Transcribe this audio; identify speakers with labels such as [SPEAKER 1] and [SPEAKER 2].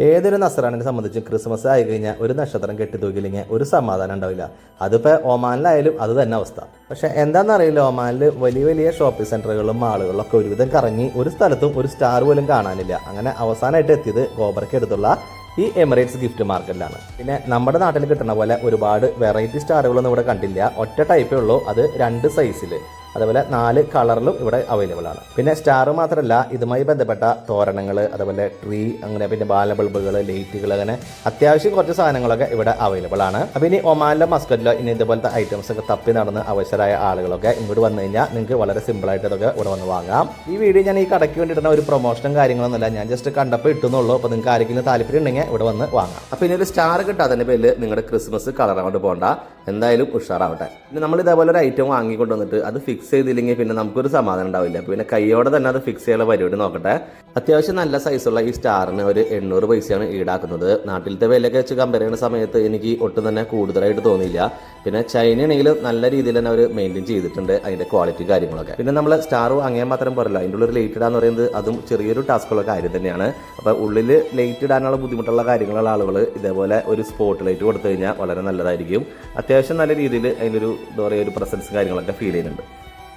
[SPEAKER 1] ഏതൊരു നസ്രാണിനെ സംബന്ധിച്ചും ക്രിസ്മസ് ആയി കഴിഞ്ഞാൽ ഒരു നക്ഷത്രം കെട്ടിത്തൂക്കില്ലെങ്കിൽ ഒരു സമാധാനം ഉണ്ടാവില്ല. അതിപ്പോൾ ഒമാനിലായാലും അത് തന്നെ അവസ്ഥ. പക്ഷെ എന്താണെന്നറിയില്ല, ഒമാനിൽ വലിയ വലിയ ഷോപ്പിംഗ് സെന്ററുകളും മാളുകളിലും ഒക്കെ ഒരുവിധം കറങ്ങി ഒരു സ്ഥലത്തും ഒരു സ്റ്റാർ പോലും കാണാനില്ല. അങ്ങനെ അവസാനമായിട്ട് എത്തിയത് ഗോബർക്ക് അടുത്തുള്ള ഈ എമിറേറ്റ്സ് ഗിഫ്റ്റ് മാർക്കറ്റിലാണ്. പിന്നെ നമ്മുടെ നാട്ടിൽ കിട്ടുന്ന പോലെ ഒരുപാട് വെറൈറ്റി സ്റ്റാറുകളൊന്നും ഇവിടെ കണ്ടില്ല. ഒറ്റ ടൈപ്പേ ഉള്ളൂ, അത് 2 സൈസിൽ, അതുപോലെ 4 കളറിലും ഇവിടെ അവൈലബിൾ ആണ്. പിന്നെ സ്റ്റാർ മാത്രമല്ല, ഇതുമായി ബന്ധപ്പെട്ട തോരണങ്ങൾ, അതുപോലെ ട്രീ, അങ്ങനെ പിന്നെ ബാല ബൾബുകൾ, ലൈറ്റുകൾ, അങ്ങനെ അത്യാവശ്യം കുറച്ച് സാധനങ്ങളൊക്കെ ഇവിടെ അവൈലബിൾ ആണ്. അപ്പോൾ ഇനി ഒമാനിലോ മസ്കറ്റിലോ ഇനി ഇതുപോലത്തെ ഐറ്റംസ് ഒക്കെ തപ്പി നടന്ന് അവശരായ ആളുകളൊക്കെ ഇങ്ങോട്ട് വന്നു കഴിഞ്ഞാൽ നിങ്ങൾക്ക് വളരെ സിമ്പിളായിട്ട് ഇതൊക്കെ ഇവിടെ വന്ന് വാങ്ങാം. ഈ വീഡിയോ ഞാൻ ഈ കടയ്ക്ക് വേണ്ടിയിട്ടുള്ള ഒരു പ്രൊമോഷനും കാര്യങ്ങളൊന്നുമില്ല, ഞാൻ ജസ്റ്റ് കണ്ടപ്പോൾ ഇട്ടുന്നുള്ളൂ. അപ്പോൾ നിങ്ങൾക്ക് ആരെങ്കിലും താല്പര്യം ഉണ്ടെങ്കിൽ ഇവിടെ വന്ന് വാങ്ങാം. അപ്പോൾ ഇനി ഒരു സ്റ്റാർ കിട്ടാതിൻ്റെ പേരിൽ നിങ്ങളുടെ ക്രിസ്മസ് കളറായിട്ട് പോകണ്ട, എന്തായാലും ഉഷാറാവട്ടെ. പിന്നെ നമ്മൾ ഇതേപോലെ ഒരു ഐറ്റം വാങ്ങിക്കൊണ്ട് വന്നിട്ട് അത് ഫിക്സ് ചെയ്തില്ലെങ്കിൽ പിന്നെ നമുക്കൊരു സമാധാനം ഉണ്ടാവില്ല. പിന്നെ കൈയോടെ തന്നെ അത് ഫിക്സ് ചെയ്യാനുള്ള പരിപാടി നോക്കട്ടെ. അത്യാവശ്യം നല്ല സൈസുള്ള ഈ സ്റ്റാറിന് ഒരു 800 പൈസയാണ് ഈടാക്കുന്നത്. നാട്ടിലത്തെ വിലയൊക്കെ വെച്ച് കമ്പയർ ചെയ്യുന്ന സമയത്ത് എനിക്ക് ഒട്ടും തന്നെ കൂടുതലായിട്ട് തോന്നിയില്ല. പിന്നെ ചൈനയാണെങ്കിൽ നല്ല രീതിയിൽ തന്നെ അവർ മെയിൻറ്റെയിൻ ചെയ്തിട്ടുണ്ട് അതിൻ്റെ ക്വാളിറ്റി കാര്യങ്ങളൊക്കെ. പിന്നെ നമ്മൾ സ്റ്റാർ വാങ്ങിയാൽ മാത്രം പോരല്ലോ, അതിൻ്റെ ഉള്ളിൽ ലൈറ്റ് ഇടാന്ന് പറയുന്നത് അതും ചെറിയൊരു ടാസ്കുള്ള കാര്യം തന്നെയാണ്. അപ്പോൾ ഉള്ളിൽ ലൈറ്റ് ഇടാനുള്ള ബുദ്ധിമുട്ടുള്ള കാര്യങ്ങളുള്ള ആളുകൾ ഇതേപോലെ ഒരു സ്പോട്ട് ലൈറ്റ് കൊടുത്തു കഴിഞ്ഞാൽ വളരെ നല്ലതായിരിക്കും. അത്യാവശ്യം നല്ല രീതിയിൽ അതിനൊരു എന്താ പറയുക, ഒരു പ്രസൻസ് കാര്യങ്ങളൊക്കെ ഫീൽ ചെയ്യുന്നുണ്ട്.